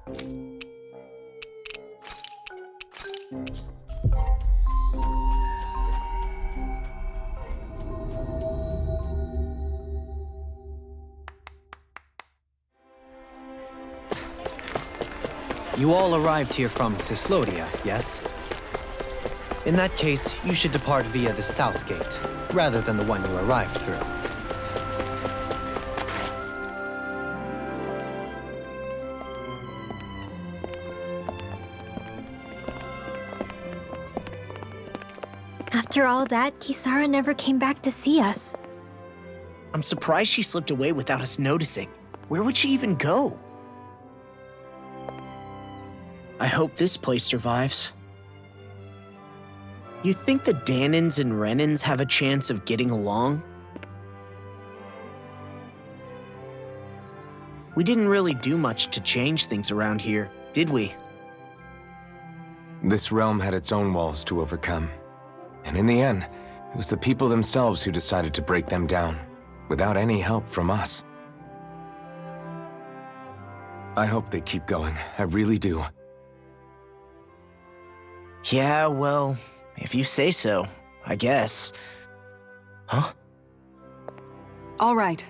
You all arrived here from Cislodia, yes? In that case, you should depart via the south gate, rather than the one you arrived through. After all that, Kisara never came back to see us. I'm surprised she slipped away without us noticing. Where would she even go? I hope this place survives. You think the Danins and Renins have a chance of getting along? We didn't really do much to change things around here, did we? This realm had its own walls to overcome. And in the end, it was the people themselves who decided to break them down, without any help from us. I hope they keep going, I really do. Yeah, well, if you say so, I guess. Huh? All right.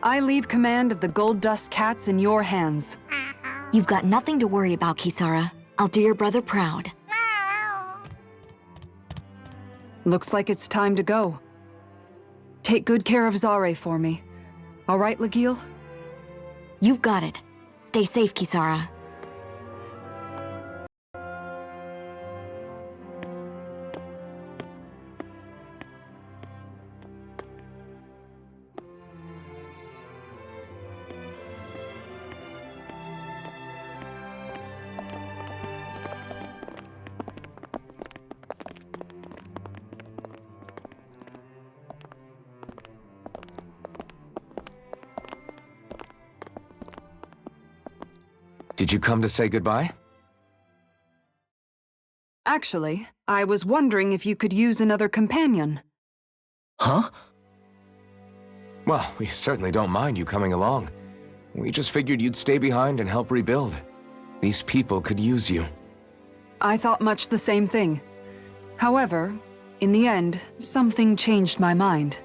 I leave command of the Gold Dust Cats in your hands. You've got nothing to worry about, Kisara. I'll do your brother proud. Looks like it's time to go. Take good care of Zare for me. All right, Legil? You've got it. Stay safe, Kisara. Did you come to say goodbye? Actually, I was wondering if you could use another companion. Huh? Well, we certainly don't mind you coming along. We just figured you'd stay behind and help rebuild. These people could use you. I thought much the same thing. However, in the end, something changed my mind.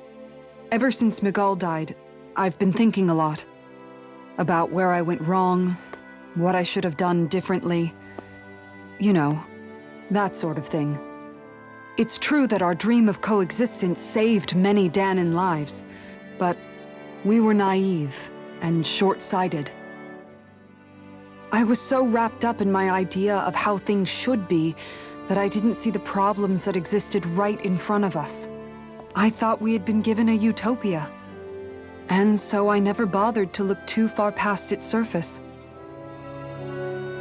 Ever since Miguel died, I've been thinking a lot. About where I went wrong, what I should have done differently. You know, that sort of thing. It's true that our dream of coexistence saved many Danin lives, but we were naive and short-sighted. I was so wrapped up in my idea of how things should be that I didn't see the problems that existed right in front of us. I thought we had been given a utopia. And so I never bothered to look too far past its surface.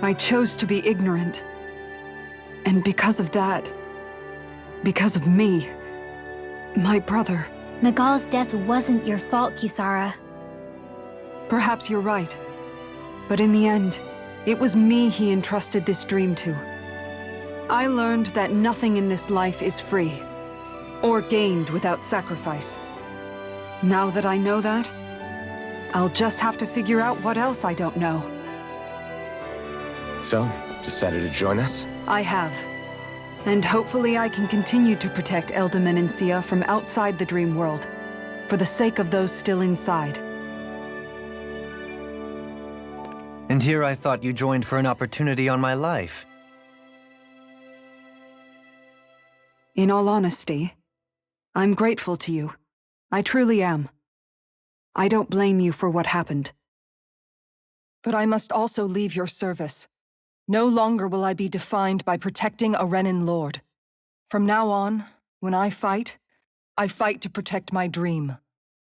I chose to be ignorant. And because of that, because of me, my brother... Miguel's death wasn't your fault, Kisara. Perhaps you're right. But in the end, it was me he entrusted this dream to. I learned that nothing in this life is free, or gained without sacrifice. Now that I know that, I'll just have to figure out what else I don't know. So, decided to join us? I have. And hopefully I can continue to protect Elda Menencia from outside the dream world, for the sake of those still inside. And here I thought you joined for an opportunity on my life. In all honesty, I'm grateful to you. I truly am. I don't blame you for what happened. But I must also leave your service. No longer will I be defined by protecting a Renin lord. From now on, when I fight to protect my dream.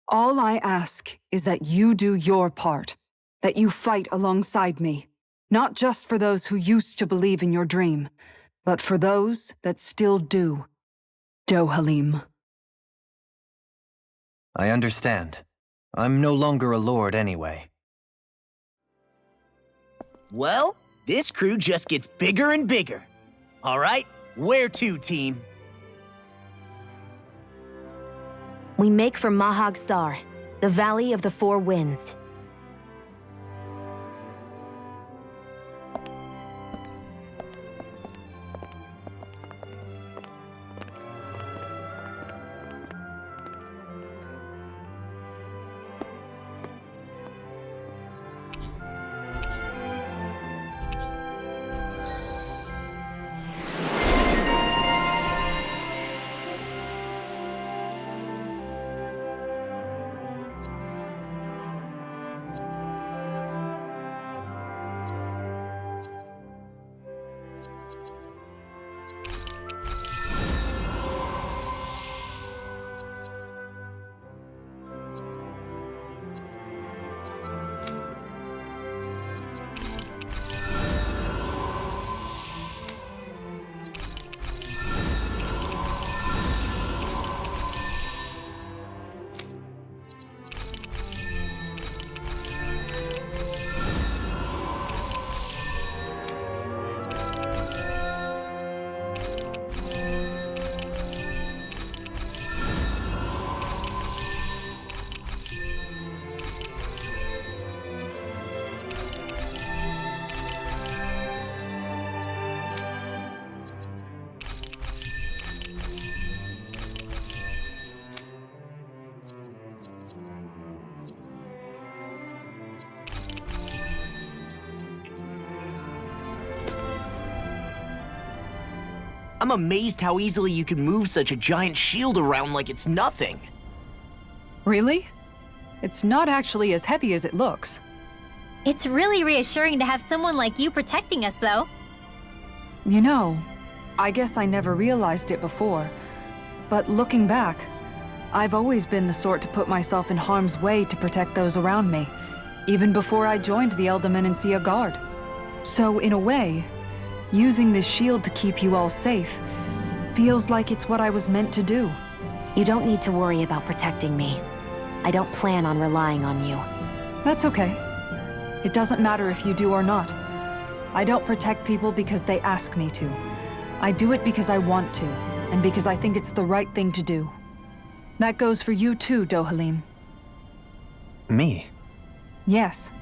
All I ask is that you do your part, that you fight alongside me, not just for those who used to believe in your dream, but for those that still do. Dohalim. I understand. I'm no longer a lord anyway. Well, this crew just gets bigger and bigger. All right, where to, team? We make for Mahag Sar, the Valley of the Four Winds. I'm amazed how easily you can move such a giant shield around like it's nothing. Really? It's not actually as heavy as it looks. It's really reassuring to have someone like you protecting us, though. You know, I guess I never realized it before, but looking back, I've always been the sort to put myself in harm's way to protect those around me, even before I joined the Eldamencia Guard. So in a way, using this shield to keep you all safe feels like it's what I was meant to do. You don't need to worry about protecting me. I don't plan on relying on you. That's okay. It doesn't matter if you do or not. I don't protect people because they ask me to. I do it because I want to, and because I think it's the right thing to do. That goes for you too, Dohalim. Me? Yes.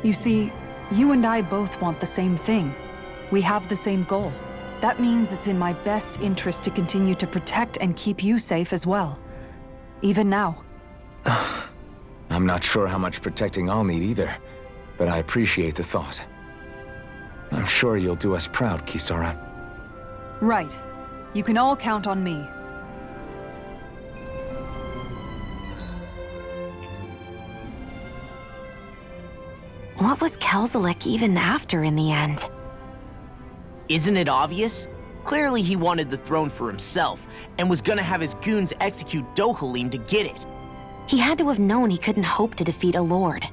You see, you and I both want the same thing. We have the same goal. That means it's in my best interest to continue to protect and keep you safe as well. Even now. I'm not sure how much protecting I'll need either, but I appreciate the thought. I'm sure you'll do us proud, Kisara. Right. You can all count on me. What was Kelzalek even after in the end? Isn't it obvious? Clearly he wanted the throne for himself, and was gonna have his goons execute Dohalim to get it. He had to have known he couldn't hope to defeat a lord.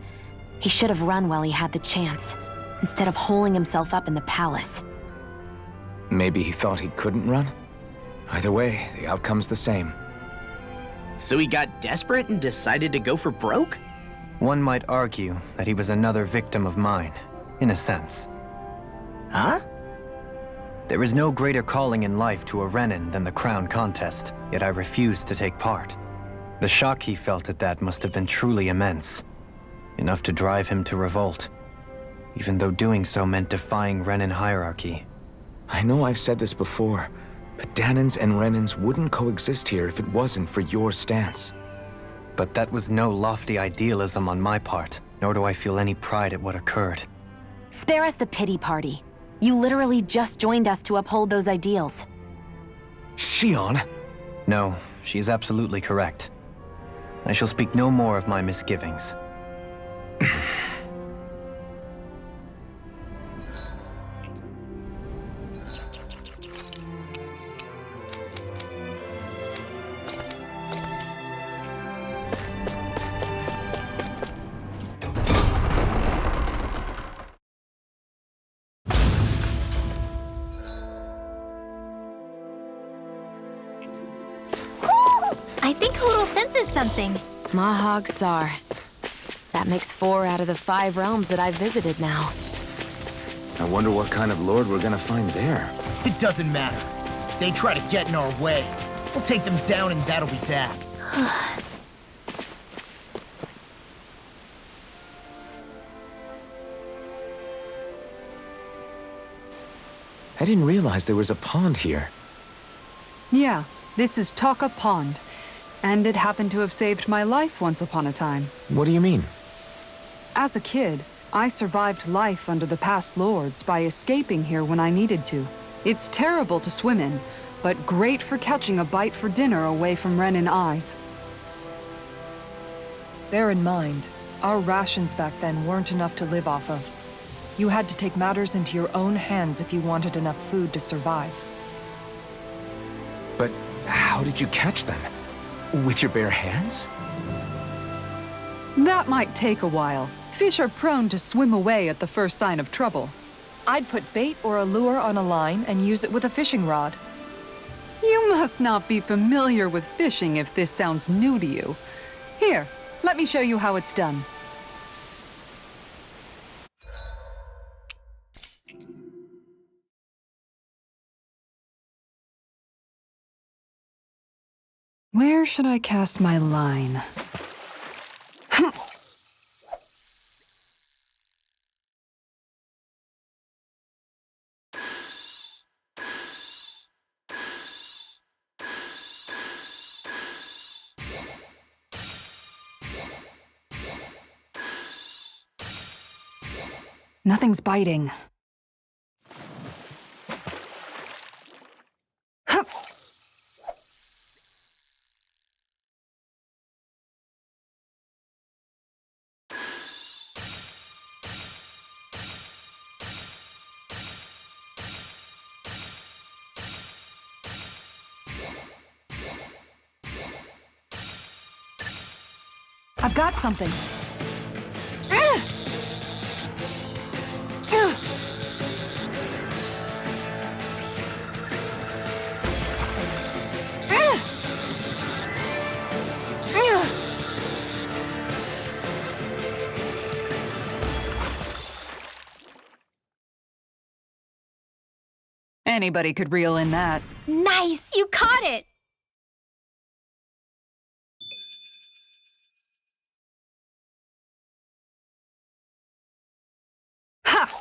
He should have run while he had the chance, instead of holding himself up in the palace. Maybe he thought he couldn't run? Either way, the outcome's the same. So he got desperate and decided to go for broke? One might argue that he was another victim of mine, in a sense. Huh? There is no greater calling in life to a Renin than the crown contest, yet I refused to take part. The shock he felt at that must have been truly immense. Enough to drive him to revolt, even though doing so meant defying Renin hierarchy. I know I've said this before, but Danans and Renins wouldn't coexist here if it wasn't for your stance. But that was no lofty idealism on my part, nor do I feel any pride at what occurred. Spare us the pity party. You literally just joined us to uphold those ideals. Shion! No, she is absolutely correct. I shall speak no more of my misgivings. I think Hodel senses something. Mahag Sar. That makes 4 out of the 5 realms that I've visited now. I wonder what kind of lord we're gonna find there. It doesn't matter. If they try to get in our way, we'll take them down and that'll be that. I didn't realize there was a pond here. Yeah, this is Taka Pond. And it happened to have saved my life once upon a time. What do you mean? As a kid, I survived life under the past lords by escaping here when I needed to. It's terrible to swim in, but great for catching a bite for dinner away from Renin eyes. Bear in mind, our rations back then weren't enough to live off of. You had to take matters into your own hands if you wanted enough food to survive. But how did you catch them? With your bare hands? That might take a while. Fish are prone to swim away at the first sign of trouble. I'd put bait or a lure on a line and use it with a fishing rod. You must not be familiar with fishing if this sounds new to you. Here, let me show you how it's done. Where should I cast my line? Nothing's biting. I've got something. Anybody could reel in that. Nice! You caught it! Ha!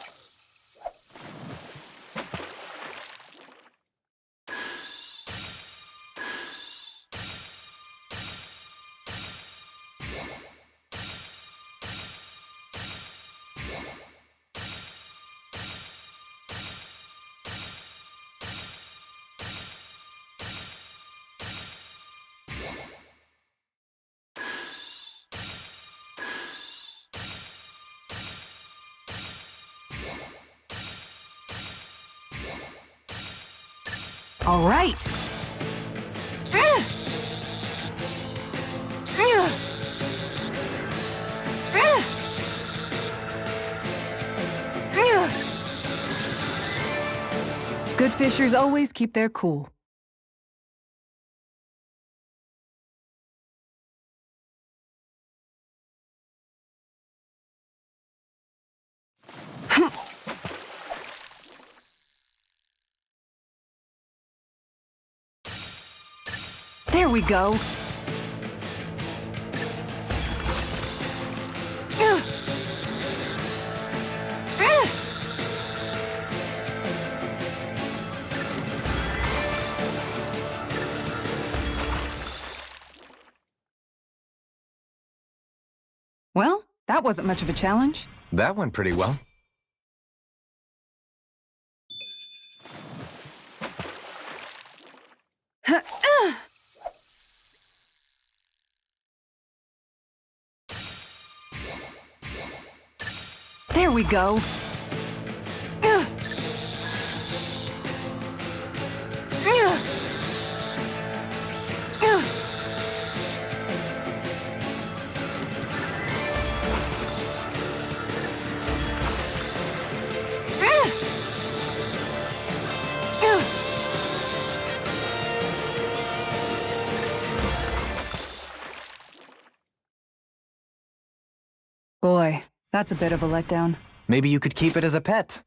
All right. Good fishers always keep their cool. There we go. Well, that wasn't much of a challenge. That went pretty well. There we go. Boy, that's a bit of a letdown. Maybe you could keep it as a pet.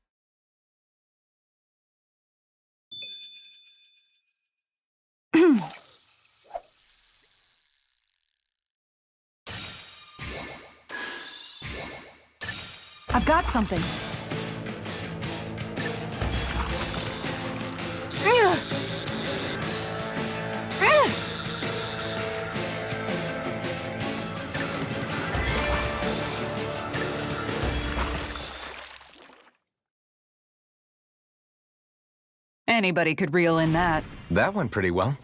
I've got something. Anybody could reel in that. That went pretty well.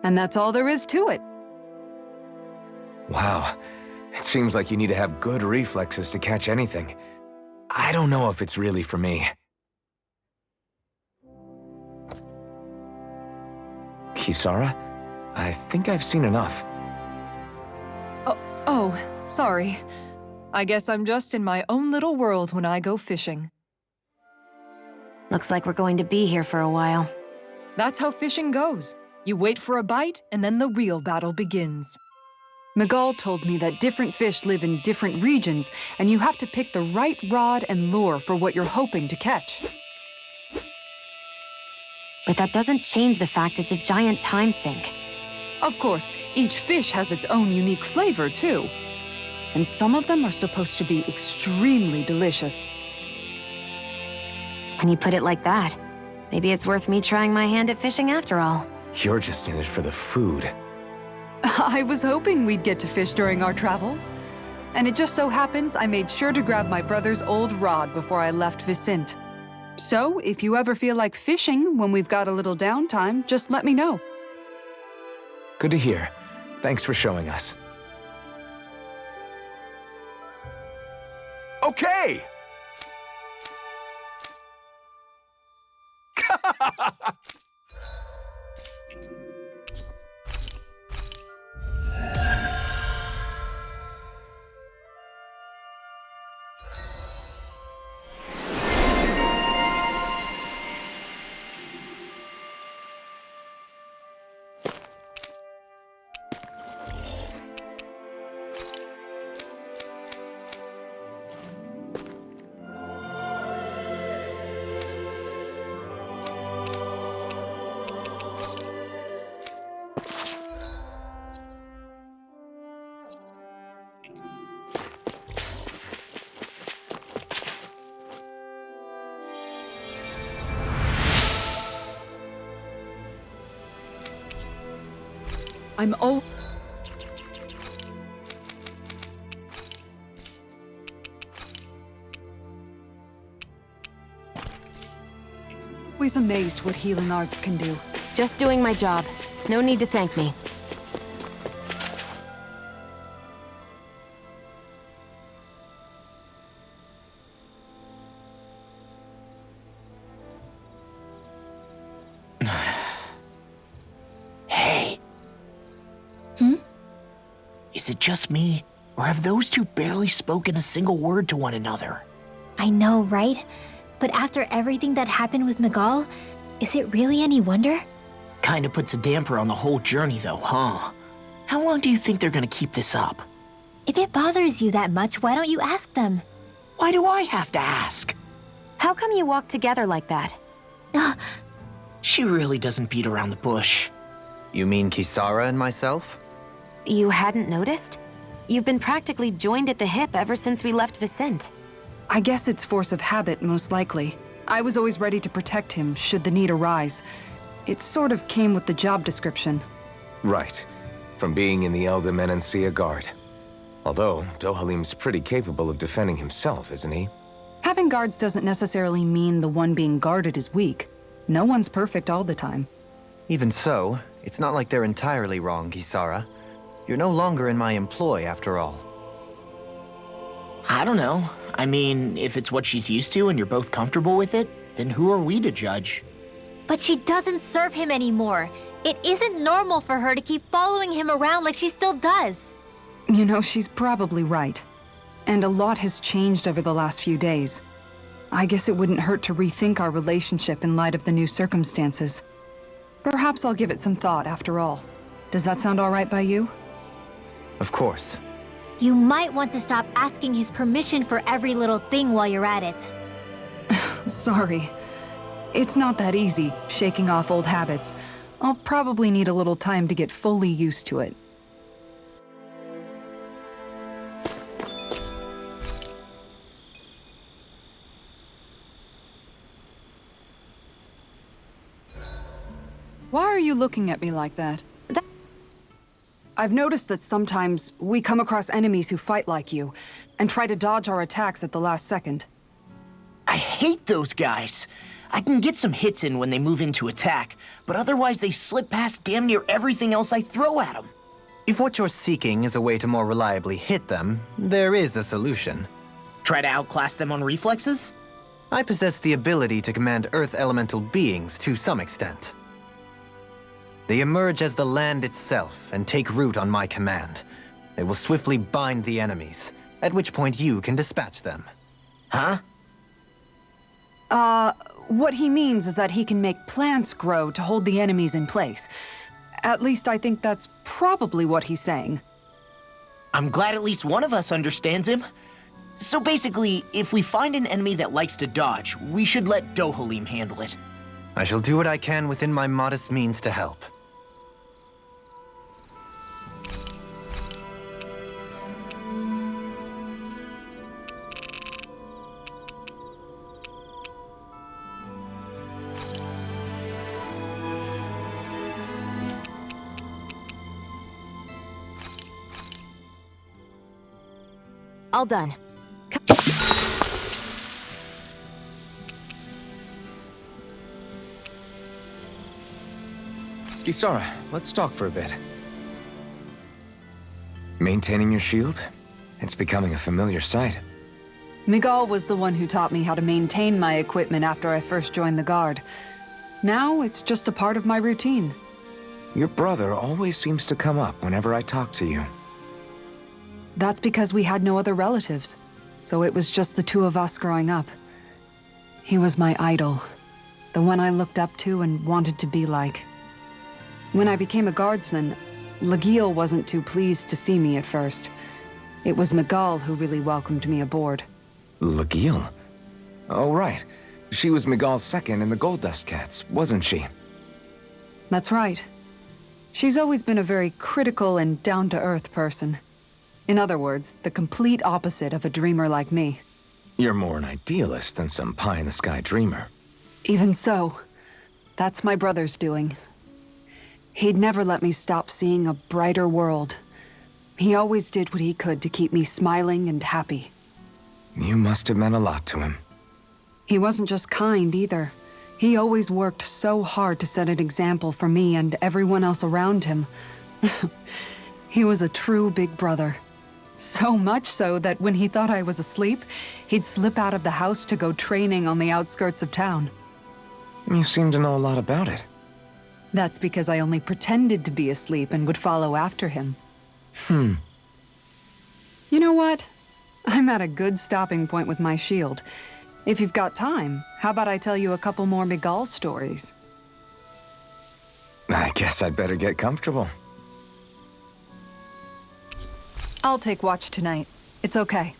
And that's all there is to it. Wow. It seems like you need to have good reflexes to catch anything. I don't know if it's really for me. Kisara? I think I've seen enough. Oh, sorry. I guess I'm just in my own little world when I go fishing. Looks like we're going to be here for a while. That's how fishing goes. You wait for a bite, and then the real battle begins. Miguel told me that different fish live in different regions, and you have to pick the right rod and lure for what you're hoping to catch. But that doesn't change the fact it's a giant time sink. Of course, each fish has its own unique flavor, too. And some of them are supposed to be extremely delicious. When you put it like that, maybe it's worth me trying my hand at fishing after all. You're just in it for the food. I was hoping we'd get to fish during our travels. And it just so happens I made sure to grab my brother's old rod before I left Vicente. So, if you ever feel like fishing when we've got a little downtime, just let me know. Good to hear. Thanks for showing us. Okay! I'm always amazed what healing arts can do. Just doing my job. No need to thank me. Hey. Is it just me, or have those two barely spoken a single word to one another? I know, right? But after everything that happened with Miguel, is it really any wonder? Kinda puts a damper on the whole journey though, huh? How long do you think they're gonna keep this up? If it bothers you that much, why don't you ask them? Why do I have to ask? How come you walk together like that? She really doesn't beat around the bush. You mean Kisara and myself? You hadn't noticed? You've been practically joined at the hip ever since we left Vicente. I guess it's force of habit, most likely. I was always ready to protect him, should the need arise. It sort of came with the job description. Right. From being in the Elder Menancia Guard. Although, Dohalim's pretty capable of defending himself, isn't he? Having guards doesn't necessarily mean the one being guarded is weak. No one's perfect all the time. Even so, it's not like they're entirely wrong, Kisara. You're no longer in my employ, after all. I don't know. I mean, if it's what she's used to and you're both comfortable with it, then who are we to judge? But she doesn't serve him anymore. It isn't normal for her to keep following him around like she still does. You know, she's probably right. And a lot has changed over the last few days. I guess it wouldn't hurt to rethink our relationship in light of the new circumstances. Perhaps I'll give it some thought after all. Does that sound all right by you? Of course. You might want to stop asking his permission for every little thing while you're at it. Sorry. It's not that easy, shaking off old habits. I'll probably need a little time to get fully used to it. Why are you looking at me like that? I've noticed that sometimes we come across enemies who fight like you, and try to dodge our attacks at the last second. I hate those guys. I can get some hits in when they move into attack, but otherwise they slip past damn near everything else I throw at them. If what you're seeking is a way to more reliably hit them, there is a solution. Try to outclass them on reflexes? I possess the ability to command Earth elemental beings to some extent. They emerge as the land itself and take root on my command. They will swiftly bind the enemies, at which point you can dispatch them. Huh? What he means is that he can make plants grow to hold the enemies in place. At least I think that's probably what he's saying. I'm glad at least one of us understands him. So basically, if we find an enemy that likes to dodge, we should let Dohalim handle it. I shall do what I can within my modest means to help. All done. Kisara, let's talk for a bit. Maintaining your shield? It's becoming a familiar sight. Miguel was the one who taught me how to maintain my equipment after I first joined the Guard. Now it's just a part of my routine. Your brother always seems to come up whenever I talk to you. That's because we had no other relatives, so it was just the two of us growing up. He was my idol, the one I looked up to and wanted to be like. When I became a guardsman, Lagiel wasn't too pleased to see me at first. It was Miguel who really welcomed me aboard. Lagiel? Oh, right. She was Miguel's second in the Gold Dust Cats, wasn't she? That's right. She's always been a very critical and down-to-earth person. In other words, the complete opposite of a dreamer like me. You're more an idealist than some pie-in-the-sky dreamer. Even so, that's my brother's doing. He'd never let me stop seeing a brighter world. He always did what he could to keep me smiling and happy. You must have meant a lot to him. He wasn't just kind either. He always worked so hard to set an example for me and everyone else around him. He was a true big brother. So much so that when he thought I was asleep, he'd slip out of the house to go training on the outskirts of town. You seem to know a lot about it. That's because I only pretended to be asleep and would follow after him. You know what? I'm at a good stopping point with my shield. If you've got time, how about I tell you a couple more Miguel stories? I guess I'd better get comfortable. I'll take watch tonight. It's okay.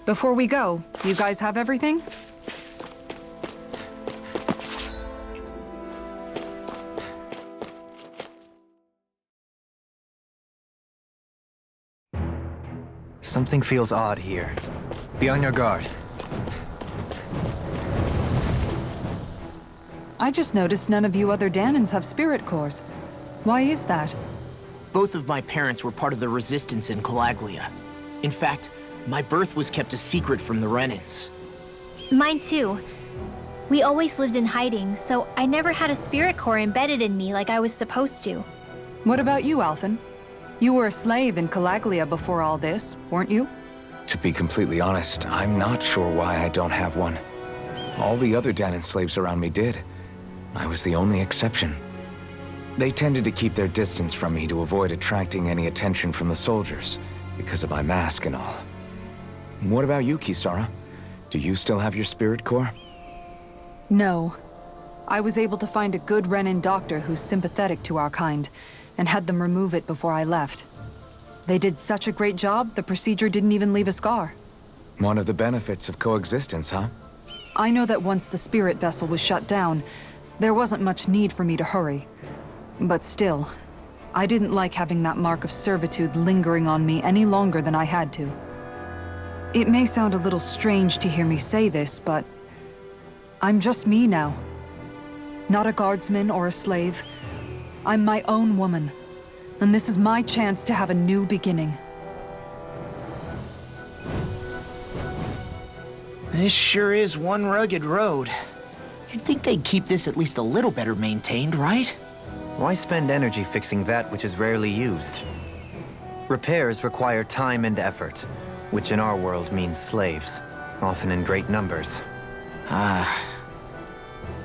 Before we go, you guys have everything? Something feels odd here. Be on your guard. I just noticed none of you other Danans have spirit cores. Why is that? Both of my parents were part of the resistance in Calaglia. In fact, my birth was kept a secret from the Renans. Mine too. We always lived in hiding, so I never had a spirit core embedded in me like I was supposed to. What about you, Alphen? You were a slave in Calaglia before all this, weren't you? To be completely honest, I'm not sure why I don't have one. All the other Danan slaves around me did. I was the only exception. They tended to keep their distance from me to avoid attracting any attention from the soldiers, because of my mask and all. What about you, Kisara? Do you still have your spirit core? No. I was able to find a good Renan doctor who's sympathetic to our kind, and had them remove it before I left. They did such a great job, the procedure didn't even leave a scar. One of the benefits of coexistence, huh? I know that once the spirit vessel was shut down, there wasn't much need for me to hurry. But still, I didn't like having that mark of servitude lingering on me any longer than I had to. It may sound a little strange to hear me say this, but I'm just me now. Not a guardsman or a slave. I'm my own woman, and this is my chance to have a new beginning. This sure is one rugged road. You'd think they'd keep this at least a little better maintained, right? Why spend energy fixing that which is rarely used? Repairs require time and effort, which in our world means slaves, often in great numbers.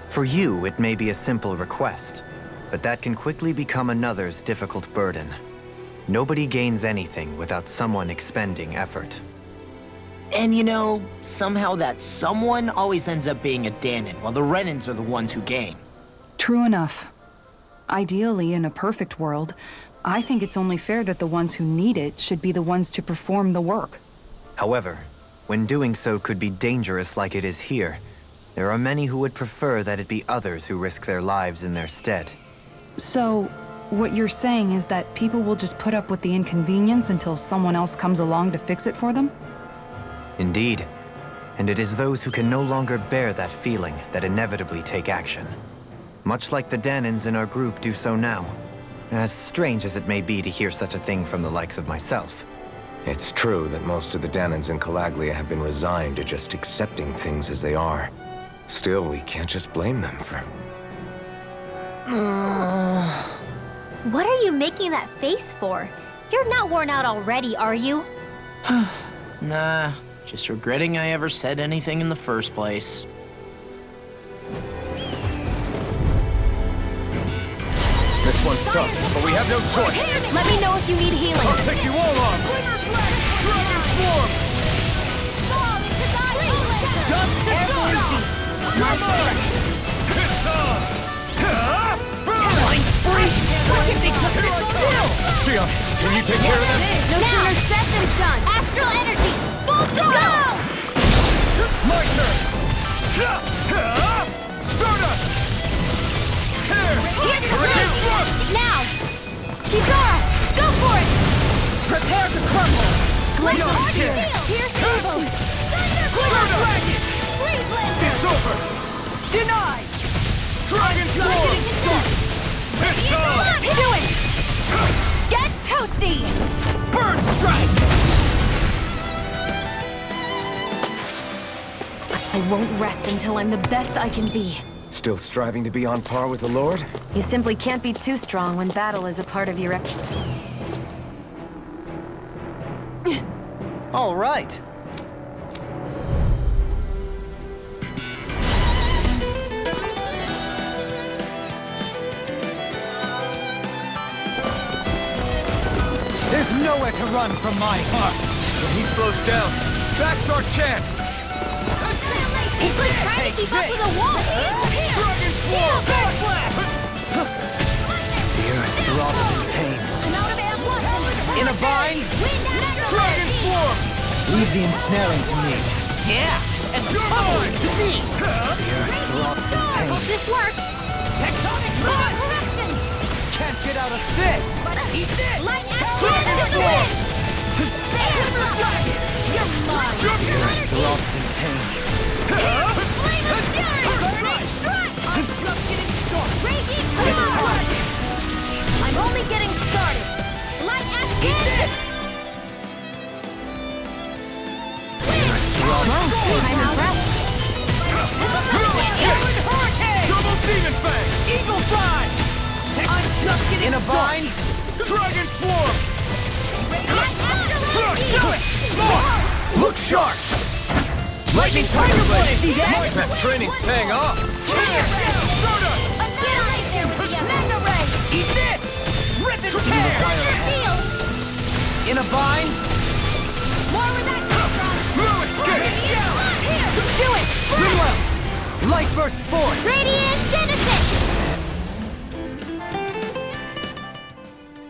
For you, it may be a simple request, but that can quickly become another's difficult burden. Nobody gains anything without someone expending effort. And you know, somehow that someone always ends up being a Danan, while the Renans are the ones who gain. True enough. Ideally, in a perfect world, I think it's only fair that the ones who need it should be the ones to perform the work. However, when doing so could be dangerous like it is here, there are many who would prefer that it be others who risk their lives in their stead. So, what you're saying is that people will just put up with the inconvenience until someone else comes along to fix it for them? Indeed. And it is those who can no longer bear that feeling that inevitably take action. Much like the Danans in our group do so now. As strange as it may be to hear such a thing from the likes of myself. It's true that most of the Danans in Calaglia have been resigned to just accepting things as they are. Still, we can't just blame them for... What are you making that face for? You're not worn out already, are you? Nah, just regretting I ever said anything in the first place. This one's tough, but we have no choice. Let me know if you need healing. I'll take you all on! Dragon Swarm! Just everything. My strength. Blind freak! Look at they took it still! Shia, can you take care of them? No sooner said than done. Astral energy. Full throttle. My turn! Stardust! Now! Kisara! Go for it! Prepare to crumble! Blade Beyond of Steel. Pierce Evil! Thunder Dragon! Dragon! Free Blade! over! Denied! Dragon Swarm! Do it! Get toasty! Bird Strike! I won't rest until I'm the best I can be. Still striving to be on par with the Lord? You simply can't be too strong when battle is a part of your... All right. There's nowhere to run from my heart. When he slows down, that's our chance! It's like trying to keep up with a wall! Dragon Swarm! The earth throbs in pain. I'm out of air blood! In a bind, Dragon Swarm! leave the ensnaring to me. Yeah, and the You're pummeling mine! to me! The earth throbs in pain. This works! Tectonic Move Blast! correction! Can't get out of this. Eat this! Light Dragon action! Swarm! You're mine! You're mine! Throbs in pain. Flame of Fury! Strike! I'm just getting started! Raging Cloud! I'm only getting started! Light action! I'm impressed! Double Demon Fang! Eagle Fly! I'm just getting In a bind, Dragon Swarm! Do it! More! Look sharp! Lightning Tiger Blade! See that? That training's paying off! Soda! Annihilation! Mega Ray! Eat this! Rip and tear! Shield! in a bind. More where that comes from! Blue Escape! Here! Do it! Reload. Light burst forth. Radiant Genesis!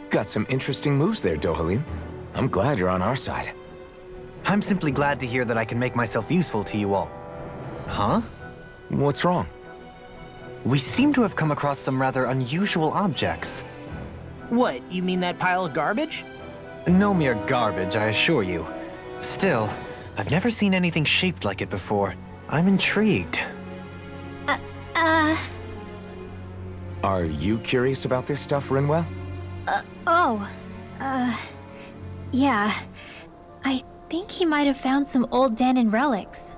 Got some interesting moves there, Dohalim. I'm glad you're on our side. I'm simply glad to hear that I can make myself useful to you all. Huh? What's wrong? We seem to have come across some rather unusual objects. What, you mean that pile of garbage? No mere garbage, I assure you. Still, I've never seen anything shaped like it before. I'm intrigued. Are you curious about this stuff, Rinwell? Yeah. I think he might have found some old Danon relics.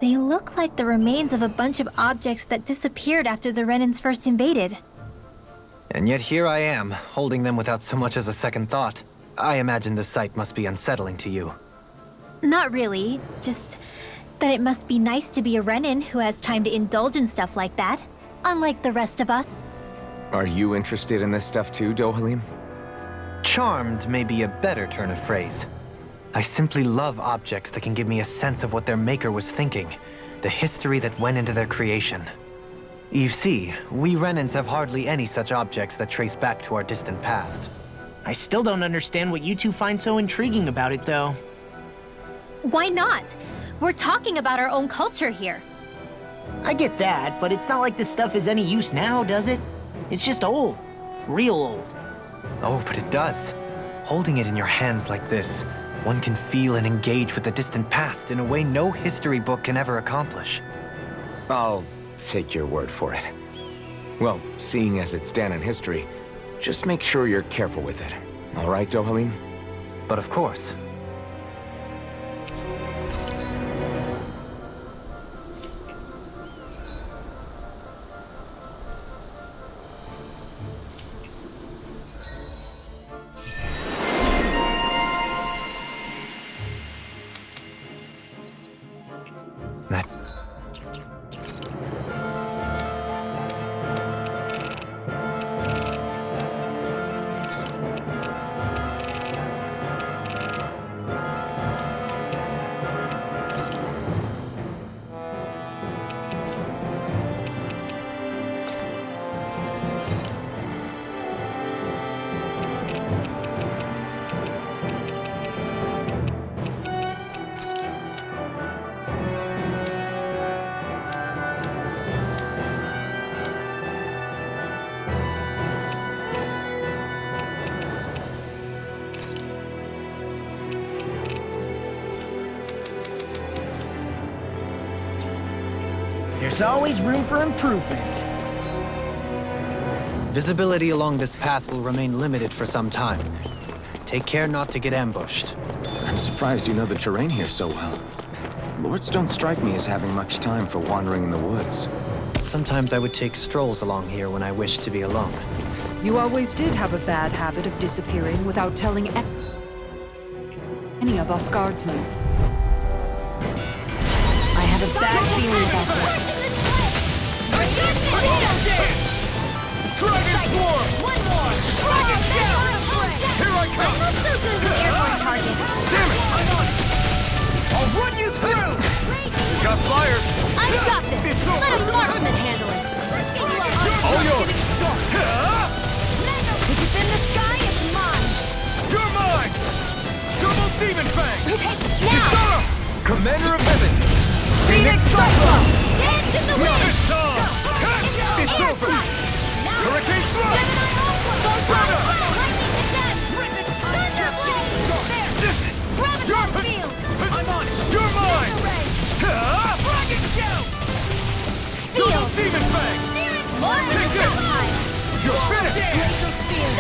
They look like the remains of a bunch of objects that disappeared after the Renans first invaded. And yet here I am, holding them without so much as a second thought. I imagine the sight must be unsettling to you. Not really, just that it must be nice to be a Renan who has time to indulge in stuff like that, unlike the rest of us. Are you interested in this stuff too, Dohalim? Charmed may be a better turn of phrase. I simply love objects that can give me a sense of what their maker was thinking, the history that went into their creation. You see, we Renans have hardly any such objects that trace back to our distant past. I still don't understand what you two find so intriguing about it, though. Why not? We're talking about our own culture here. I get that, but it's not like this stuff is any use now, does it? It's just old. Real old. Oh, but it does. Holding it in your hands like this, one can feel and engage with the distant past in a way no history book can ever accomplish. I'll take your word for it. Well, seeing as it's Danon history, just make sure you're careful with it. All right, Dohalim? But of course. That... There's always room for improvement. Visibility along this path will remain limited for some time. Take care not to get ambushed. I'm surprised you know the terrain here so well. Lords don't strike me as having much time for wandering in the woods. Sometimes I would take strolls along here when I wished to be alone. You always did have a bad habit of disappearing without telling any of us guardsmen. I have a bad feeling about this. Dragon Swarm! One more! Dragon Shout! Here I come! Airborne target. Damn it! I'm on it! I'll run you through! Got fire! I've got this! It's Let a over! marksman handle it! All yours! If it's in the sky, it's mine! You're mine! Double Demon Fang! Now! Kisara! Commander of Heaven! Phoenix Cyclone! Dance in the wind! It's time! It's Air over! strike! Now! Hurricane Thrust! Thunder! Lightning attack! Thunder blade! There! Graviton field! I'm on it! You're mine! Ray! Dragon Shout! Double Field! Demon Fang! Searing Fire! Take this! High! You're finished!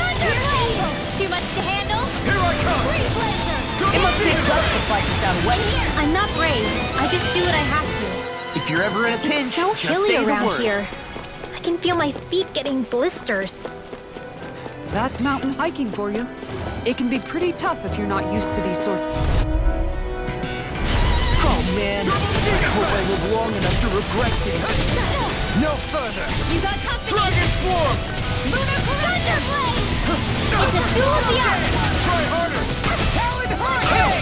Thunder blade! Too much to handle? Here I come! Free blazer! It must be tough to fight this out west. I'm not brave. I just do what I have to. If you're ever in a pinch, It's so just hilly say the around word. here. I can feel my feet getting blisters. That's mountain hiking for you. It can be pretty tough if you're not used to these sorts. Oh man, I hope I live long enough to regret this. No further! You got company! Dragon Swarm! Lunar Thunder blade! It's a duel of the earth! Try harder! Talon Hey!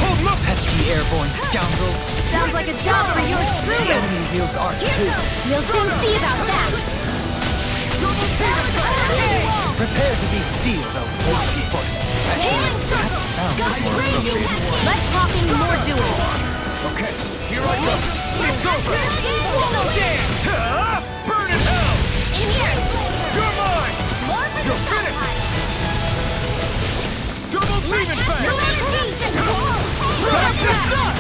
Hold them up! Pesky airborne scoundrels! Sounds like a job for yours truly! Enemy wields arch too! We'll soon see about that! Prepare to be sealed, O hasty foot! Healing circle! Got crazy! Less talking, more doing! Okay, here I go! It's over! Swallow dance! Burn in hell! In here! You're mine! More for the You're finished! Double Demon Fang! Time to stop!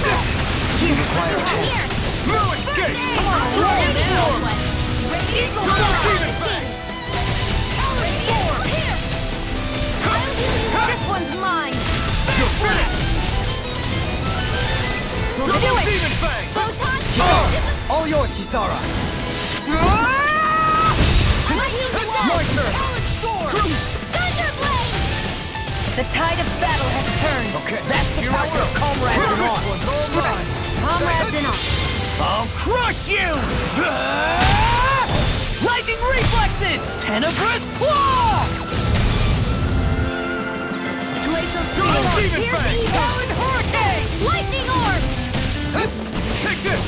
You require a hand. Here! No escape! Dragon Swarm! Eagle Double Fire! Demon Fang! This one's mine! You're finished! We'll Double do it! Demon Fang! Photon! All yours, Kisara! My turn! Thunder blade! The tide of battle has turned. Okay, That's the here I power go! of comrades in This arms. one's all mine! Comrades in arms. I'll crush you! Lightning reflexes! Tenebrous claw! Glacial Double field! Demon Here's Fang! evil! Talon Hurricane! Lightning orb! Take this!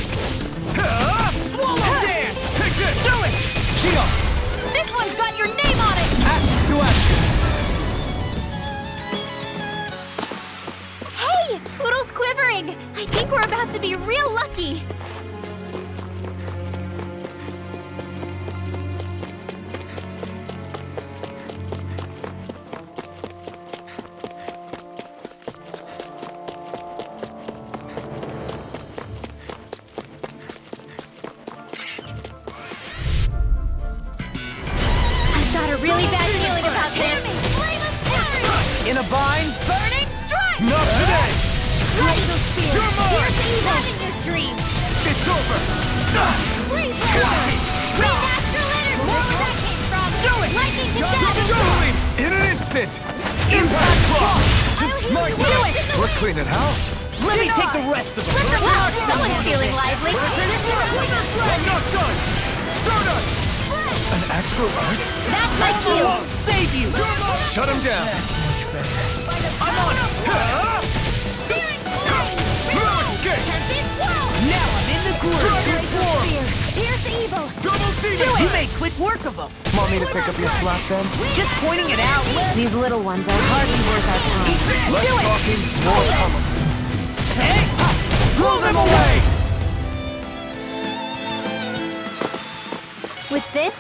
Swallow dance! Take this! Do it! Shield! This one's got your name on it! Action to action! Hey! Poodle's quivering! I think we're about to be real lucky! I've got a really bad feeling about this! Flame of fury! In a bind? Burning strike! Not today! Glacial field! You're mine! Here's evil! In your dreams! It's over! Free blazer! Remaster litter! Where's that came from? Do it! Lightning to Totally! In an instant! Impact block! I'll heal My you! turn! Do it! We're cleaning house! Let me take the rest of them. Wow, someone's feeling lively! I'm not done! Stardust! An astral arc? That's my cue! Won't save you! Shut him down! I'm on it! Searing flame! Escape! Tempest swirl! Now I'm in the groove! Dragon Swarm! Here's evil! Double Demon! You made quick work of them. Want me to pick up your slack then? Just pointing it out. These little ones are hardly worth our time. Less talking, more coming. Hey! Blow them away! With this,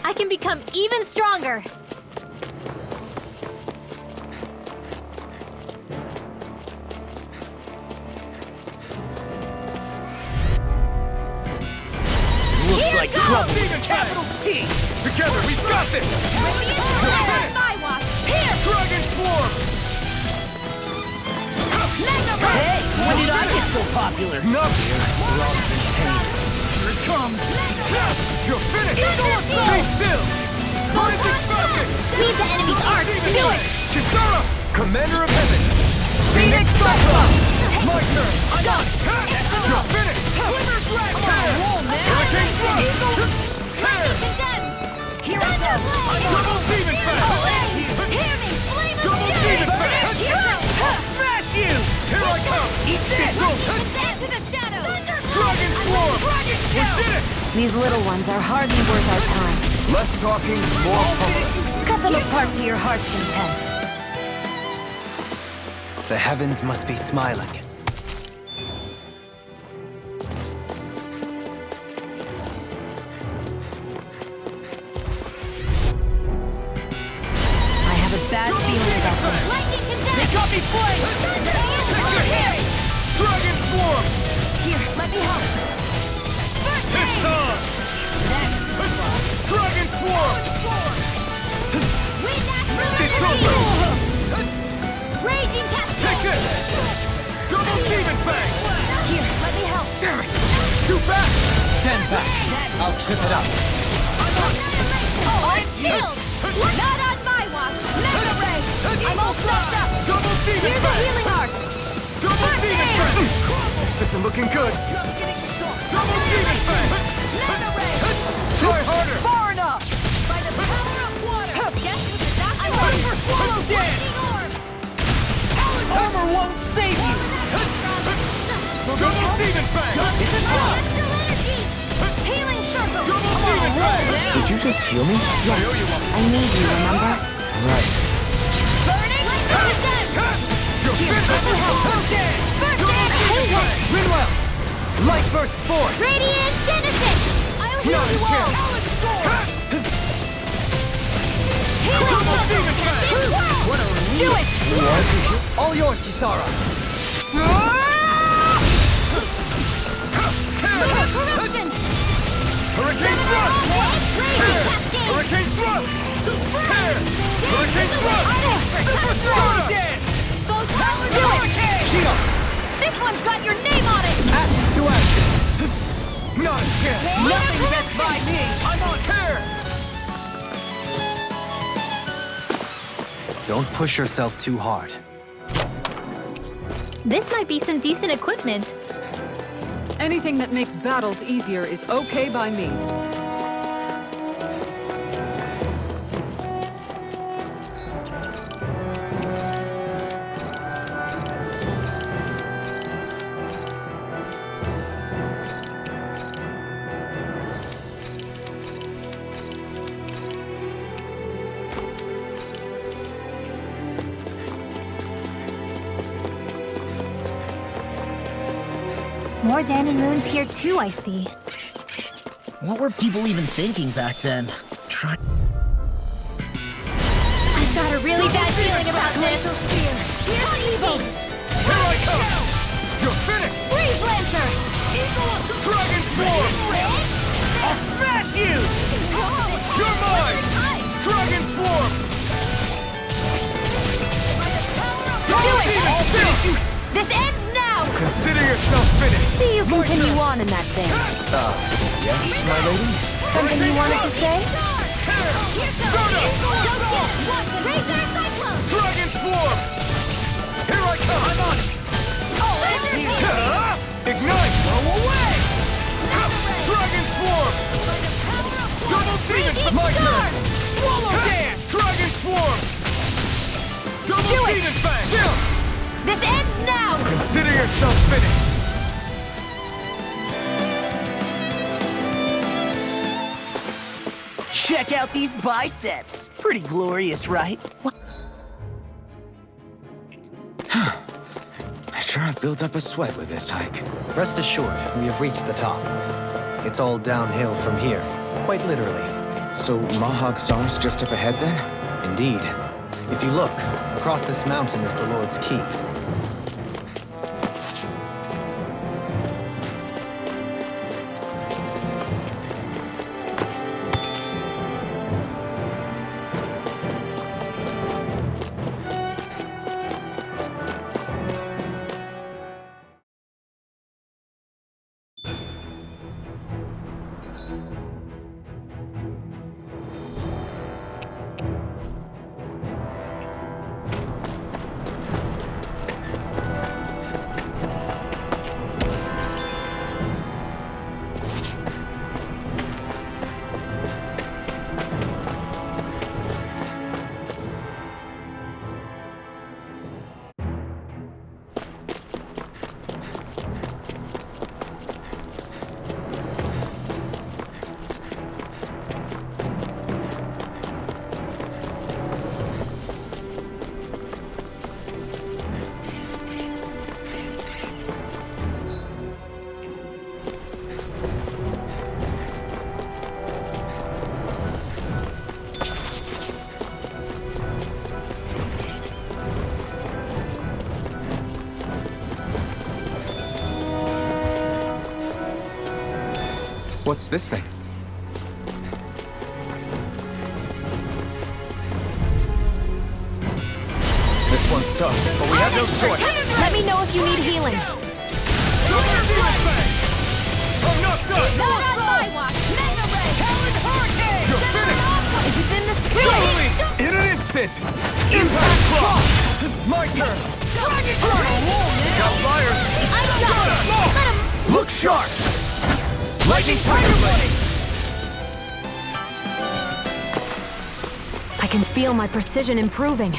I can become even stronger! like trouble. Capital T! Together, we've got this! My watch! Here! Dragon Swarm! Mega Ray! Hey, when did I get so popular? Nothing! We're all in pain. Here it comes! You're finished! Stay still! Rising Falcon! Leave the enemy's arc! Do it! Kisara! Commander of Heaven! Phoenix Cyclone! My turn! I'm on! You're finished! Swimmer Dragon! Hurricane Thrust! Tear! Here I go! Double Demon Fang! Hear me! Flame of Double Fury! Demon Fang! Smash you! Here I come! Eat this! It's over! Into the shadows! Dragon Swarm! We did it! These little ones are hardly worth our time. Less talking, more pummeling. Cut them apart to your heart's content. The heavens must be smiling. I have a bad feeling about this. Lightning condemned! They got me flanked! Dragon Swarm! Here, let me help! First It's aid! on! Dragon Swarm! Wind Axe It's Ruler! over! Raging Cascade! Take this! Double Demon Fang! Here, let me help! Damn it! Too fast! Stand back. I'll trip it up. All killed! Not on my watch! Mega Ray! I'm all set up! Double Demon Here's a Fang! healing arc! Double Demon Fang! This isn't looking good! Double Demon Fang! Mega Ray! Try harder! Far enough! By the power of water! Yes, that's I'm ready for Swallow Dance! Armor won't save you! Double Demon Fang! Astral energy! Healing circle! Double Demon Fang! Did you just heal me? I owe you one. I need you, remember? Right. Burning Resistance! You're finished! First aid! Rinwell! Light Burst forth! Radiant Genesis! I'll heal Not a you all! chance! Healing Double circle! Demon Fang! What a relief! Do it! All yours, Kisara. Corruption! Hurricane Thrust! Raging Cascade! Hurricane Thrust! Tear! Hurricane Thrust! Super Swallow Dance! Those powers do it! Shield! This one's got your name on it! Ashes to ashes! Not a chance! Nothing gets by me! I'm on tear! Don't push yourself too hard. This might be some decent equipment. Anything that makes battles easier is okay by me. More Danon runes here too, I see. What were people even thinking back then? Try. I've got a really bad feeling about this. Here's evil! Here I come! You're finished! Freeze Lancer! Dragon Swarm! I'll smash you! You're mine! Dragon Swarm! Do it! This ends now! Consider yourself finished! See you continue on in that vein. Yes, my lady? Something you wanted to say? Dragon Swarm! Here I come! I'm on it! Ignite! Blow away! Dragon Swarm! Double Demon! My turn! Swallow Dance! Dragon Swarm! Double Demon Fang! Still! This ends now! Consider yourself finished! Check out these biceps. Pretty glorious, right? I sure have built up a sweat with this hike. Rest assured, we have reached the top. It's all downhill from here, quite literally. So Mahag Sar's just up ahead then? Indeed. If you look, across this mountain is the Lord's Keep. What's this thing? This one's tough, but we have no choice. Let me know if you need healing. I'm not done! Not on my watch! Mega Ray! Helen Hurricane! You're finished! Is it in the Totally! In an instant! Impact Claw! My turn! Dragon Outliers! I got it! Look sharp! Lightning Tiger Blade! I can feel my precision improving.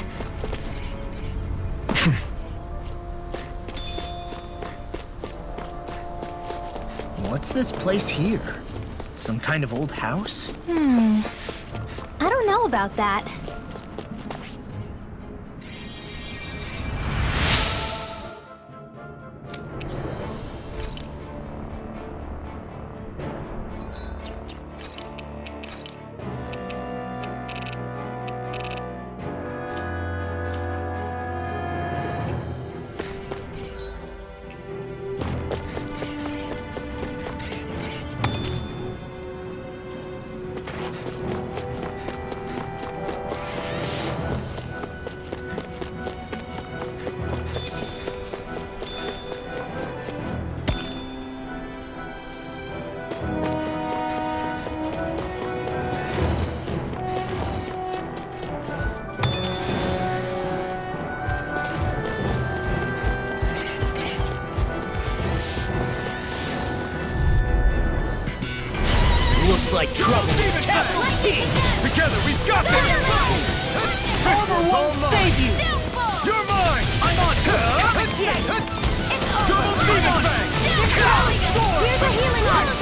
What's this place here? Some kind of old house? I don't know about that. Looks like trouble. Capital T! Together, we've got this! Armor won't save you! You're mine! I'm on! Double Demon Fang! Here's a healing arm.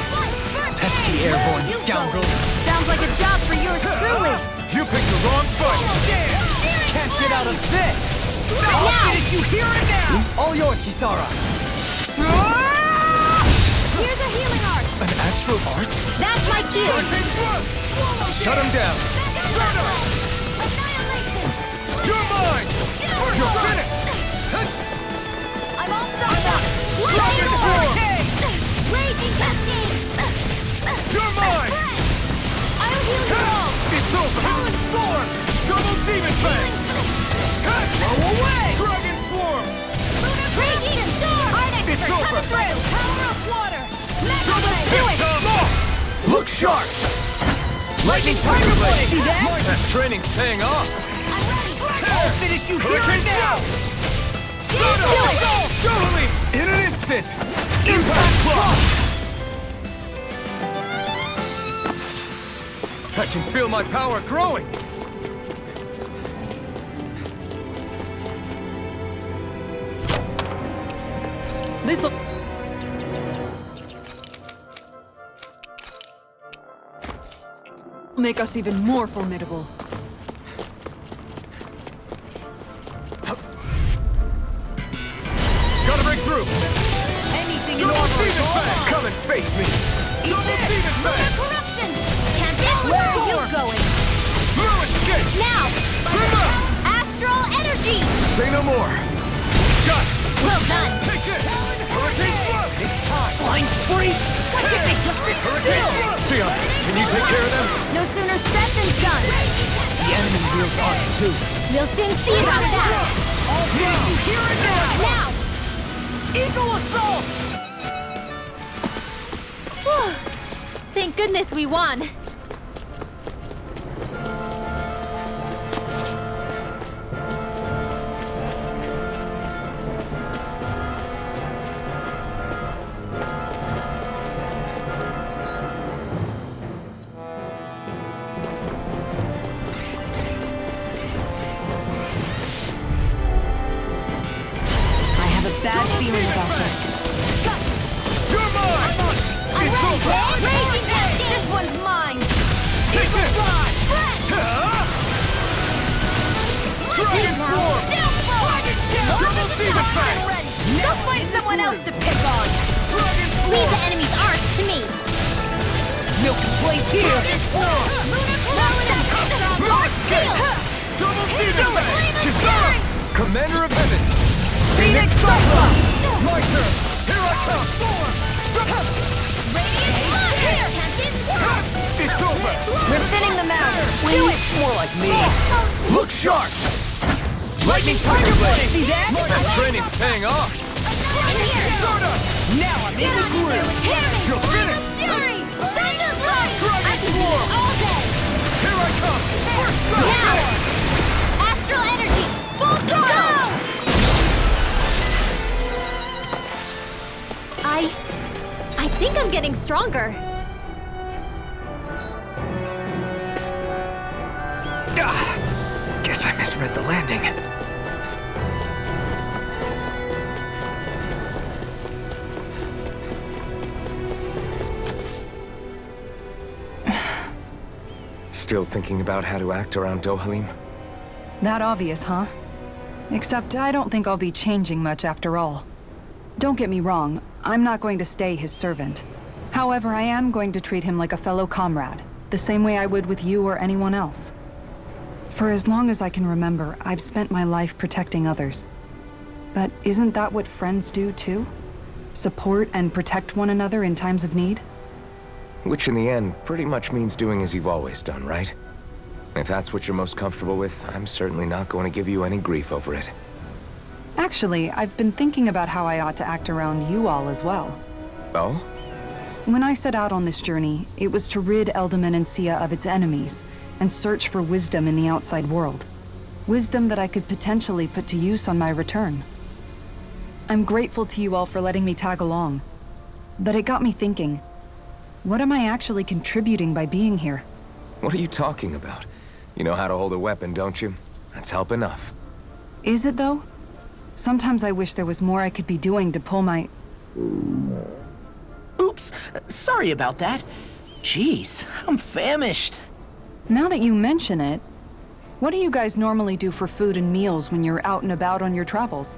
Pesky airborne scoundrel. Sounds like a job for yours truly. You picked the wrong fight! Can't get out of this! Now! Did you hear it now? All yours, Kisara. Here's a healing arm. An astral art? That's my cue. Hurricane Thrust! Shut him down! You're mine! You're finished! I'm all stocked up! Dragon Form! Raging Cascade! You're mine! I'll heal you all! It's over! Talon Storm! Double Demon Fang! Go away! Dragon Swarm! Raging Storm! Art It's Expert over. coming through! Power of water! Mega Ray! Do it! Look sharp! Lightning Tiger Blade! See that? That training's paying off! I'm ready! I'll finish you here and now! Totally! In an instant! Impact Claw! I can feel my power growing! This'll make us even more formidable. Gotta break through! Anything Double normal is Demon all Fang! mine. Come and face me! Double Demon Fang! Corruption! Can't get Where are you going? You escape! Now! Rima! Astral Energy! Say no more! Got it! Well done! Take this! Hurricane Thrust! Flying free? Why can't they just sit Hurricane still? Thrust! Sion, can you take care of them? No sooner said than done. The enemy wields arms too. We'll soon see about that. All did you hear it now? Now! Eagle Assault! Thank goodness we won. I have a bad feeling about this. You're mine! I'm It's ready! over! Raging Cascade! This one's mine. Take this! Breath! Dragon Swarm! Downfall! Double Demon Fang! Go find someone else to pick on. Dragon Leave the Swarm! enemy's arts to me. Milk place here! Dragon Swarm! Double Demon Fang! Kisara! Commander of Heaven! Phoenix Cyclone! My turn! Here I come! Radiant Blood! Here! It's over! We're thinning them out. Do it! More like me. Look sharp! Lightning Tiger Blade! See that? That training's paying off! Now I'm in the groove. You're finished! Fury! Thunder Blade! Dragon I can do Form! it all day! Here I come! First Now! Astral energy! Full throttle! I think I'm getting stronger. Guess I misread the landing. Still thinking about how to act around Dohalim? That obvious, huh? Except I don't think I'll be changing much after all. Don't get me wrong, I'm not going to stay his servant. However, I am going to treat him like a fellow comrade, the same way I would with you or anyone else. For as long as I can remember, I've spent my life protecting others. But isn't that what friends do too? Support and protect one another in times of need? Which in the end pretty much means doing as you've always done, right? If that's what you're most comfortable with, I'm certainly not going to give you any grief over it. Actually, I've been thinking about how I ought to act around you all as well. Oh? When I set out on this journey, it was to rid Eldaman and Sia of its enemies, and search for wisdom in the outside world. Wisdom that I could potentially put to use on my return. I'm grateful to you all for letting me tag along. But it got me thinking, what am I actually contributing by being here? What are you talking about? You know how to hold a weapon, don't you? That's help enough. Is it though? Sometimes I wish there was more I could be doing to pull my... Oops, sorry about that. Jeez, I'm famished. Now that you mention it, what do you guys normally do for food and meals when you're out and about on your travels?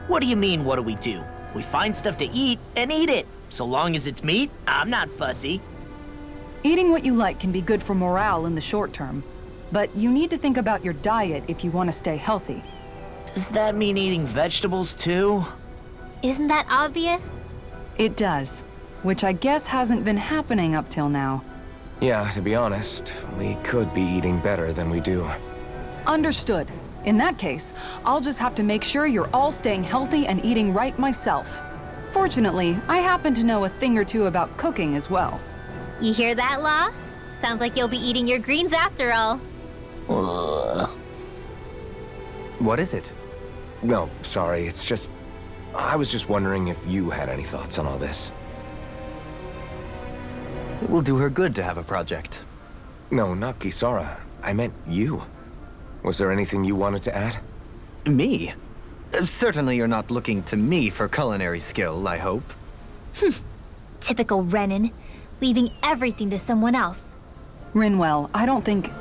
What do you mean, what do we do? We find stuff to eat and eat it. So long as it's meat, I'm not fussy. Eating what you like can be good for morale in the short term, but you need to think about your diet if you want to stay healthy. Does that mean eating vegetables too? Isn't that obvious? It does, which I guess hasn't been happening up till now. Yeah, to be honest, we could be eating better than we do. Understood. In that case, I'll just have to make sure you're all staying healthy and eating right myself. Fortunately, I happen to know a thing or two about cooking as well. You hear that, Law? Sounds like you'll be eating your greens after all. What is it? No, sorry, it's just... I was just wondering if you had any thoughts on all this. It will do her good to have a project. No, not Kisara. I meant you. Was there anything you wanted to add? Me? Certainly you're not looking to me for culinary skill, I hope. Typical Renan, leaving everything to someone else. Rinwell, I don't think...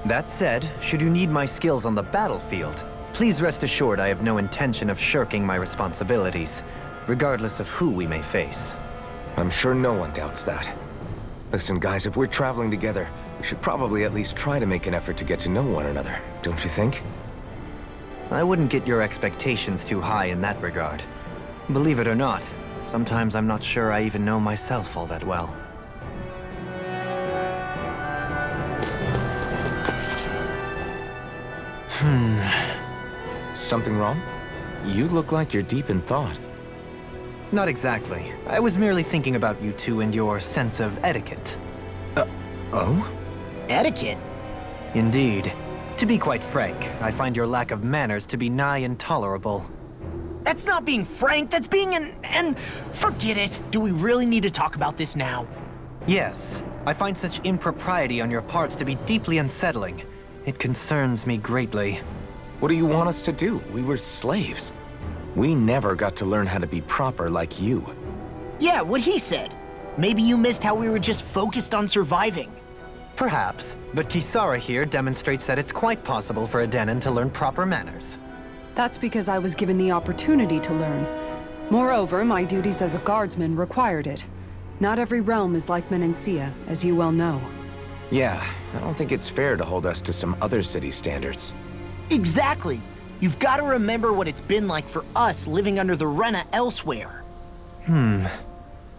That said, should you need my skills on the battlefield, please rest assured I have no intention of shirking my responsibilities, regardless of who we may face. I'm sure no one doubts that. Listen, guys, if we're traveling together, we should probably at least try to make an effort to get to know one another, don't you think? I wouldn't get your expectations too high in that regard. Believe it or not, sometimes I'm not sure I even know myself all that well. Something wrong? You look like you're deep in thought. Not exactly. I was merely thinking about you two and your sense of etiquette. Oh? Etiquette? Indeed. To be quite frank, I find your lack of manners to be nigh intolerable. That's not being frank, that's being and forget it. Do we really need to talk about this now? Yes, I find such impropriety on your parts to be deeply unsettling. It concerns me greatly. What do you want us to do? We were slaves. We never got to learn how to be proper like you. Yeah, what he said. Maybe you missed how we were just focused on surviving. Perhaps, but Kisara here demonstrates that it's quite possible for a Denon to learn proper manners. That's because I was given the opportunity to learn. Moreover, my duties as a guardsman required it. Not every realm is like Menancia, as you well know. Yeah, I don't think it's fair to hold us to some other city standards. Exactly. You've got to remember what it's been like for us living under the Rena elsewhere.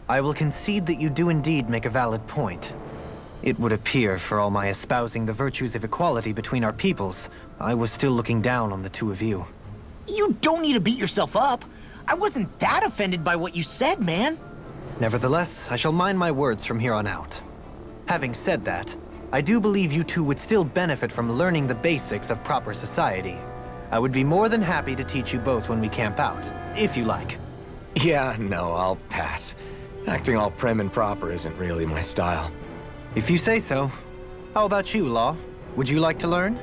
I will concede that you do indeed make a valid point. It would appear, for all my espousing the virtues of equality between our peoples, I was still looking down on the two of you. You don't need to beat yourself up. I wasn't that offended by what you said, man. Nevertheless, I shall mind my words from here on out. Having said that, I do believe you two would still benefit from learning the basics of proper society. I would be more than happy to teach you both when we camp out, if you like. Yeah, no, I'll pass. Acting all prim and proper isn't really my style. If you say so. How about you, Law? Would you like to learn?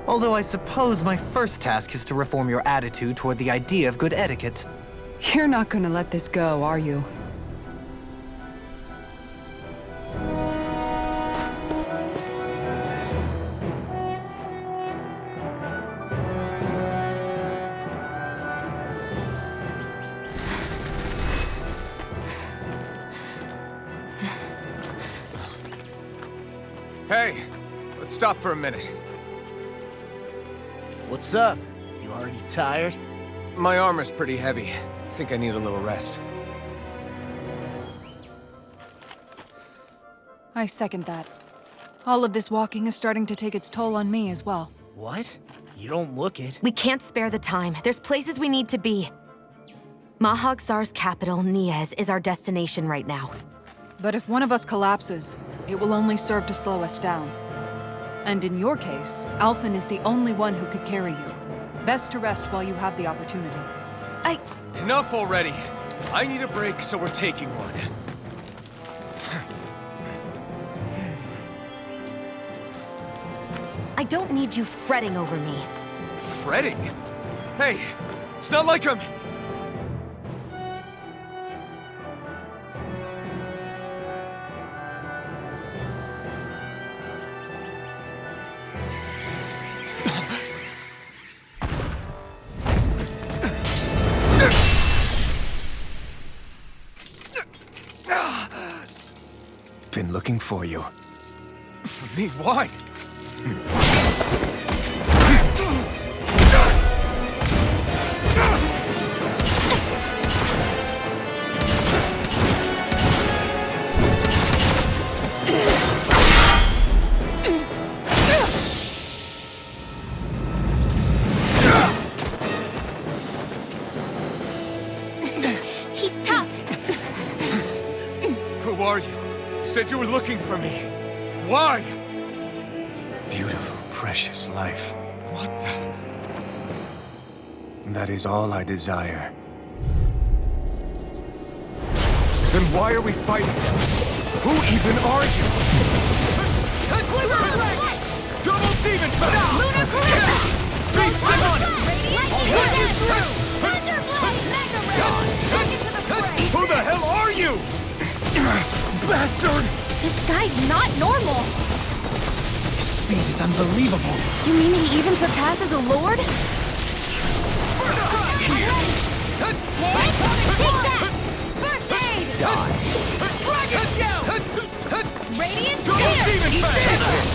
Although I suppose my first task is to reform your attitude toward the idea of good etiquette. You're not gonna let this go, are you? Hey, let's stop for a minute. What's up? You already tired? My armor's pretty heavy. I think I need a little rest. I second that. All of this walking is starting to take its toll on me as well. What? You don't look it. We can't spare the time. There's places we need to be. Mahag Sar's capital, Niez, is our destination right now. But if one of us collapses, it will only serve to slow us down. And in your case, Alphen is the only one who could carry you. Best to rest while you have the opportunity. Enough already. I need a break, so we're taking one. I don't need you fretting over me. Fretting? Hey, it's not like I'm... Been looking for you. For me, why? He's tough. Who are you? You said you were looking for me. Why? Beautiful, precious life. What the... That is all I desire. Then why are we fighting? Who even are you? Double demon power! Lunar Calypso! Beast, I'm on it! I'll put you through! Thunderblade! Mega Ray! Take it to the fray! Who the hell are you? Bastard! This guy's not normal. Speed is unbelievable. You mean he even surpasses a lord? Take that! First aid! Dragon Shell! Radiant Double demon Spear! fang!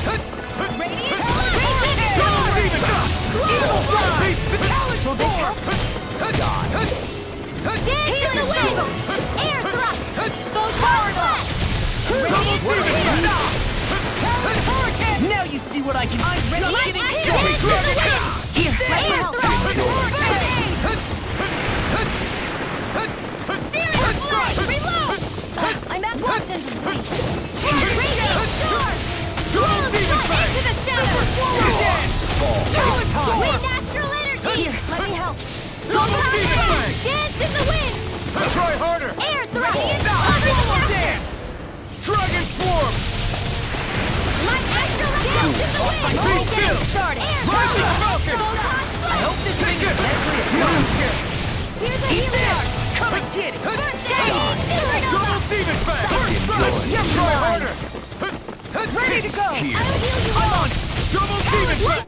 Radiant Double demon fang! Evil Fly! Beast, the challenge form! Dance in the wind! Air thrust! Goes power blast! Radiant demon Hurricane! Now you see what I can do. I'm Just getting Dance to the wind! Here, let me Air help. thrust! Serious blast! Reload! I'm at watch engine, please! Radiant Storm! Double demon fang! Into the center! Forward! Wind astral energy! Here, let me help. Double demon fang! Dance in the wind! Try harder! Air thrust! Double dance! Dragon swarm! Light astral dance in the wind! Be still! Started! Air Rising thrust! Falcon! I hope this thing is deadly Here's a Helios! Come and get it! First aid! Supernova! Double demon fang! Try harder! Ready to go! I'll heal you all! Double demon fang!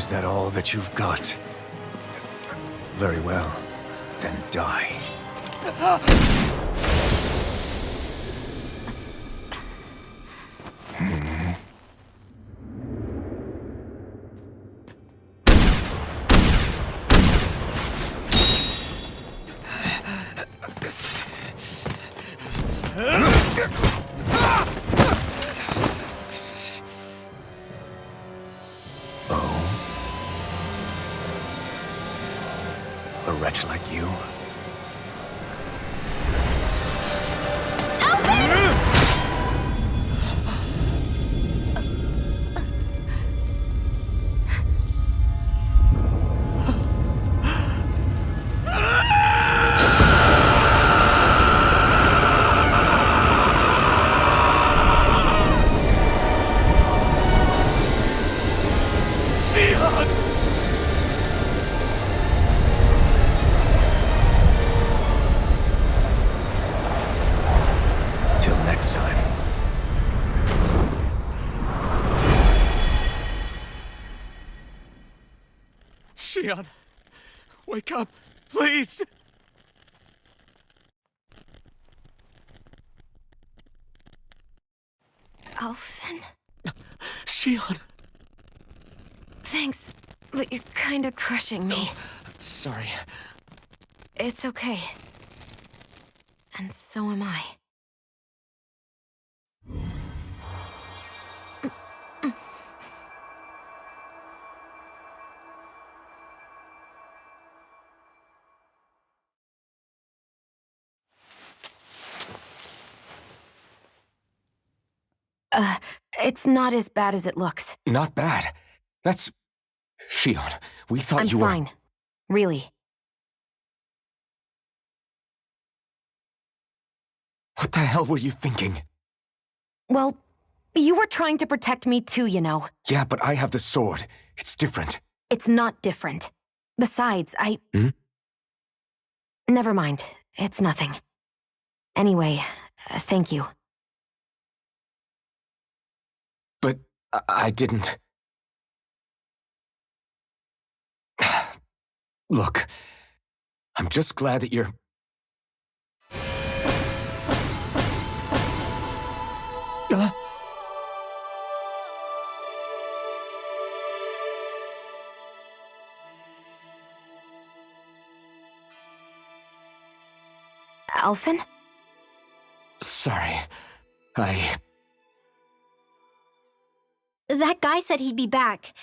Is that all that you've got? Very well. Then die. A wretch like you? Till next time. Shion, wake up, please! Alphen? Shion! Thanks, but you're kinda crushing me. Sorry. It's okay. And so am I. It's not as bad as it looks. Not bad. That's... Shion, we thought I'm you were... fine. Really. What the hell were you thinking? Well, you were trying to protect me too, you know. Yeah, but I have the sword. It's different. It's not different. Besides, Hmm? Never mind. It's nothing. Anyway, thank you. But I didn't... Look, I'm just glad that you're... Alphen? Sorry. That guy said he'd be back.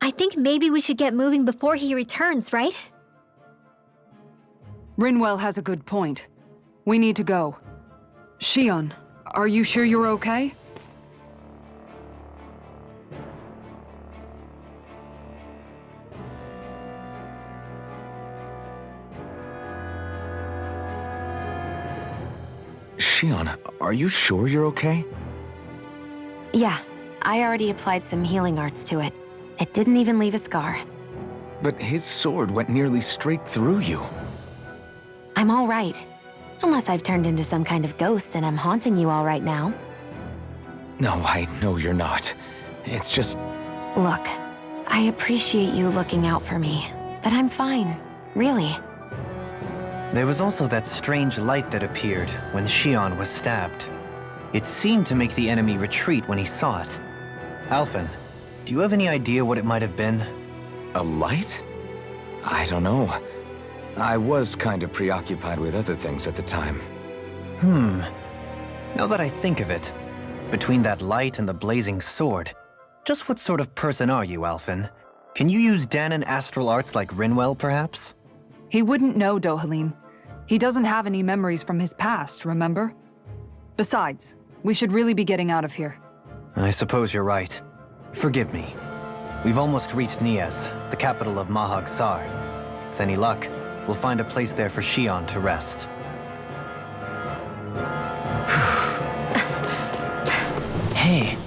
I think maybe we should get moving before he returns, right? Rinwell has a good point. We need to go. Shion, are you sure you're okay? Shion, are you sure you're okay? Yeah, I already applied some healing arts to it. It didn't even leave a scar. But his sword went nearly straight through you. I'm all right. Unless I've turned into some kind of ghost and I'm haunting you all right now. No, I know you're not. It's just... Look, I appreciate you looking out for me, but I'm fine, really. There was also that strange light that appeared when Shion was stabbed. It seemed to make the enemy retreat when he saw it. Alphen, do you have any idea what it might have been? A light? I don't know. I was kind of preoccupied with other things at the time. Now that I think of it, between that light and the blazing sword, just what sort of person are you, Alphen? Can you use Danon astral arts like Rinwell, perhaps? He wouldn't know, Dohalim. He doesn't have any memories from his past, remember? Besides, we should really be getting out of here. I suppose you're right. Forgive me. We've almost reached Nias, the capital of Mahag Sar. With any luck, we'll find a place there for Shion to rest. Hey,